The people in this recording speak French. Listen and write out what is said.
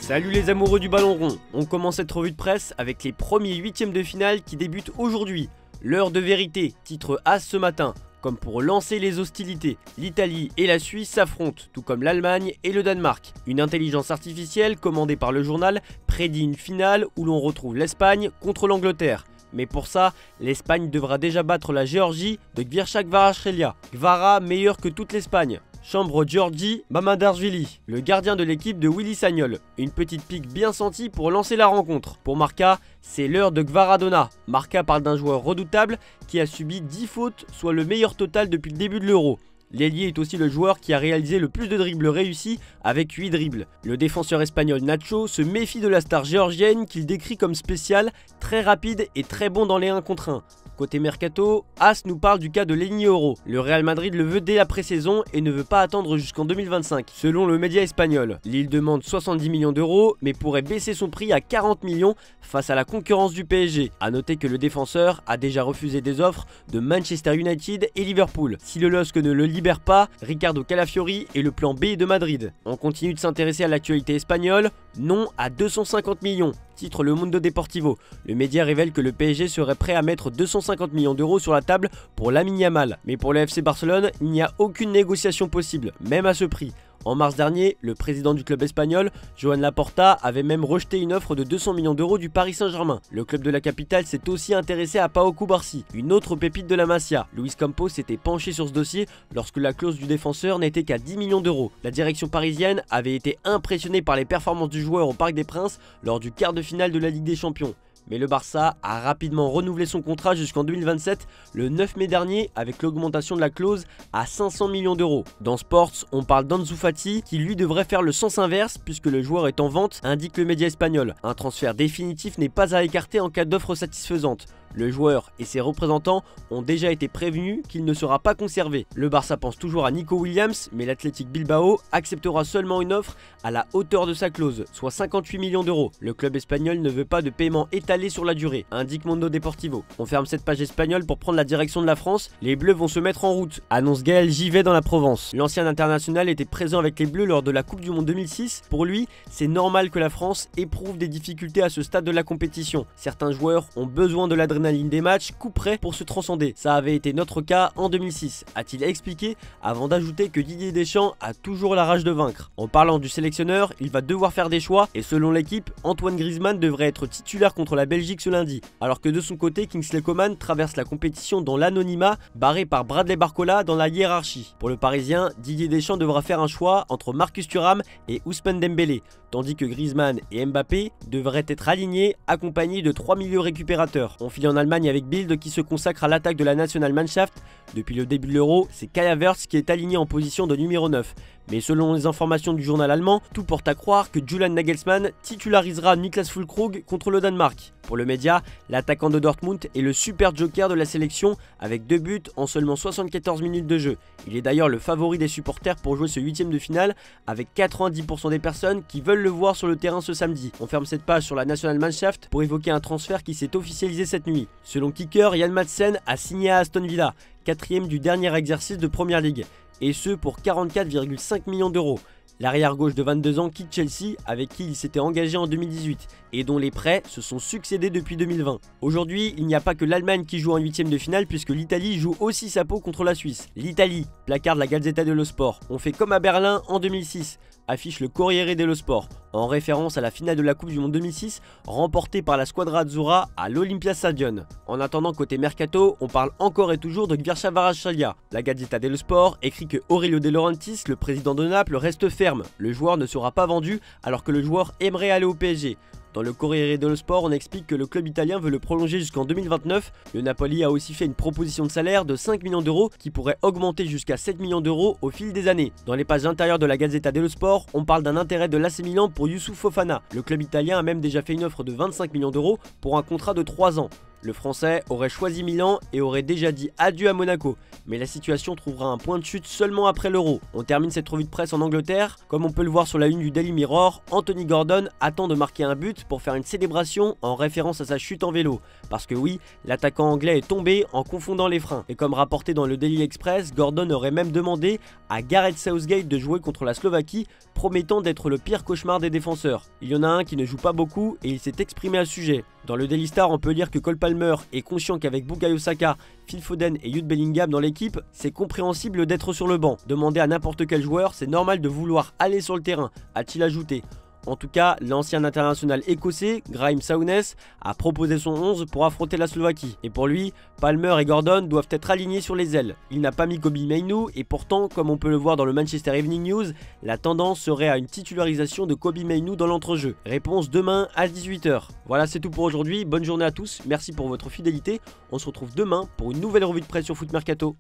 Salut les amoureux du ballon rond, on commence cette revue de presse avec les premiers huitièmes de finale qui débutent aujourd'hui. L'heure de vérité, titre As ce matin. Comme pour lancer les hostilités, l'Italie et la Suisse s'affrontent, tout comme l'Allemagne et le Danemark. Une intelligence artificielle, commandée par le journal, prédit une finale où l'on retrouve l'Espagne contre l'Angleterre. Mais pour ça, l'Espagne devra déjà battre la Géorgie de Gvirsha Kvaratskhelia. Kvara meilleur que toute l'Espagne. Chambre Giorgi Mamardashvili, le gardien de l'équipe de Willy Sagnol. Une petite pique bien sentie pour lancer la rencontre. Pour Marca, c'est l'heure de Kvaradona. Marca parle d'un joueur redoutable qui a subi 10 fautes, soit le meilleur total depuis le début de l'Euro. L'ailier est aussi le joueur qui a réalisé le plus de dribbles réussis avec 8 dribbles. Le défenseur espagnol Nacho se méfie de la star géorgienne qu'il décrit comme spéciale, très rapide et très bon dans les 1 contre 1. Côté Mercato, As nous parle du cas de Leny Oro. Le Real Madrid le veut dès la pré-saison et ne veut pas attendre jusqu'en 2025. Selon le média espagnol, Lille demande 70 millions d'euros mais pourrait baisser son prix à 40 millions face à la concurrence du PSG. A noter que le défenseur a déjà refusé des offres de Manchester United et Liverpool. Si le LOSC ne le libère pas, Ricardo Calafiori est le plan B de Madrid. On continue de s'intéresser à l'actualité espagnole. Non à 250 millions. Titre Le Mundo Deportivo. Le média révèle que le PSG serait prêt à mettre 250 millions d'euros sur la table pour Lamine Yamal. Mais pour le FC Barcelone, il n'y a aucune négociation possible, même à ce prix. En mars dernier, le président du club espagnol, Joan Laporta, avait même rejeté une offre de 200 millions d'euros du Paris Saint-Germain. Le club de la capitale s'est aussi intéressé à Pau Cubarsí, une autre pépite de la Masia. Luis Campos s'était penché sur ce dossier lorsque la clause du défenseur n'était qu'à 10 millions d'euros. La direction parisienne avait été impressionnée par les performances du joueur au Parc des Princes lors du quart de finale de la Ligue des Champions. Mais le Barça a rapidement renouvelé son contrat jusqu'en 2027, le 9 mai dernier, avec l'augmentation de la clause à 500 millions d'euros. Dans Sports, on parle d'Ansu Fati, qui lui devrait faire le sens inverse puisque le joueur est en vente, indique le média espagnol. Un transfert définitif n'est pas à écarter en cas d'offre satisfaisante. Le joueur et ses représentants ont déjà été prévenus qu'il ne sera pas conservé. Le Barça pense toujours à Nico Williams, mais l'Athletic Bilbao acceptera seulement une offre à la hauteur de sa clause, soit 58 millions d'euros. Le club espagnol ne veut pas de paiement étalé sur la durée, indique Mundo Deportivo. On ferme cette page espagnole pour prendre la direction de la France. Les Bleus vont se mettre en route, annonce Gaël Givet dans la Provence. L'ancien international était présent avec les Bleus lors de la Coupe du Monde 2006. Pour lui, c'est normal que la France éprouve des difficultés à ce stade de la compétition. Certains joueurs ont besoin de l'adrénaline des matchs coup près pour se transcender. Ça avait été notre cas en 2006, a-t-il expliqué, avant d'ajouter que Didier Deschamps a toujours la rage de vaincre. En parlant du sélectionneur, il va devoir faire des choix et selon l'équipe, Antoine Griezmann devrait être titulaire contre la Belgique ce lundi. Alors que de son côté, Kingsley Coman traverse la compétition dans l'anonymat, barré par Bradley Barcola dans la hiérarchie. Pour le Parisien, Didier Deschamps devra faire un choix entre Marcus Thuram et Ousmane Dembélé, tandis que Griezmann et Mbappé devraient être alignés, accompagnés de 3 milieux récupérateurs. On file en Allemagne avec Bild qui se consacre à l'attaque de la Nationalmannschaft. Depuis le début de l'Euro, c'est Kai Havertz qui est aligné en position de numéro 9. Mais selon les informations du journal allemand, tout porte à croire que Julian Nagelsmann titularisera Niklas Füllkrug contre le Danemark. Pour le média, l'attaquant de Dortmund est le super joker de la sélection avec 2 buts en seulement 74 minutes de jeu. Il est d'ailleurs le favori des supporters pour jouer ce huitième de finale avec 90% des personnes qui veulent le voir sur le terrain ce samedi. On ferme cette page sur la Nationalmannschaft pour évoquer un transfert qui s'est officialisé cette nuit. Selon Kicker, Jan Madsen a signé à Aston Villa, 4e du dernier exercice de Premier League, et ce pour 44,5 millions d'euros. L'arrière-gauche de 22 ans quitte Chelsea, avec qui il s'était engagé en 2018, et dont les prêts se sont succédés depuis 2020. Aujourd'hui, il n'y a pas que l'Allemagne qui joue en huitième de finale, puisque l'Italie joue aussi sa peau contre la Suisse. L'Italie, placarde la Gazzetta dello Sport. On fait comme à Berlin en 2006, affiche le Corriere dello Sport, en référence à la finale de la Coupe du Monde 2006, remportée par la Squadra Azzurra à l'Olympia Stadium. En attendant, côté Mercato, on parle encore et toujours de Gvirsha Kvaratskhelia. La Gazzetta dello Sport écrit que Aurelio De Laurentiis, le président de Naples, reste ferme. Le joueur ne sera pas vendu alors que le joueur aimerait aller au PSG. Dans le Corriere dello Sport, on explique que le club italien veut le prolonger jusqu'en 2029. Le Napoli a aussi fait une proposition de salaire de 5 millions d'euros qui pourrait augmenter jusqu'à 7 millions d'euros au fil des années. Dans les pages intérieures de la Gazzetta dello Sport, on parle d'un intérêt de l'AC Milan pour Youssouf Fofana. Le club italien a même déjà fait une offre de 25 millions d'euros pour un contrat de 3 ans. Le Français aurait choisi Milan et aurait déjà dit adieu à Monaco, mais la situation trouvera un point de chute seulement après l'Euro. On termine cette revue de presse en Angleterre. Comme on peut le voir sur la une du Daily Mirror, Anthony Gordon attend de marquer un but pour faire une célébration en référence à sa chute en vélo. Parce que oui, l'attaquant anglais est tombé en confondant les freins. Et comme rapporté dans le Daily Express, Gordon aurait même demandé à Gareth Southgate de jouer contre la Slovaquie promettant d'être le pire cauchemar des défenseurs. Il y en a un qui ne joue pas beaucoup et il s'est exprimé à ce sujet. Dans le Daily Star, on peut lire que Cole Palmer est conscient qu'avec Bukayo Saka, Phil Foden et Jude Bellingham dans l'équipe, c'est compréhensible d'être sur le banc. Demandez à n'importe quel joueur, c'est normal de vouloir aller sur le terrain, a-t-il ajouté. En tout cas, l'ancien international écossais, Graeme Souness, a proposé son 11 pour affronter la Slovaquie. Et pour lui, Palmer et Gordon doivent être alignés sur les ailes. Il n'a pas mis Kobbie Mainoo et pourtant, comme on peut le voir dans le Manchester Evening News, la tendance serait à une titularisation de Kobbie Mainoo dans l'entrejeu. Réponse demain à 18 h. Voilà, c'est tout pour aujourd'hui. Bonne journée à tous. Merci pour votre fidélité. On se retrouve demain pour une nouvelle revue de presse sur Foot Mercato.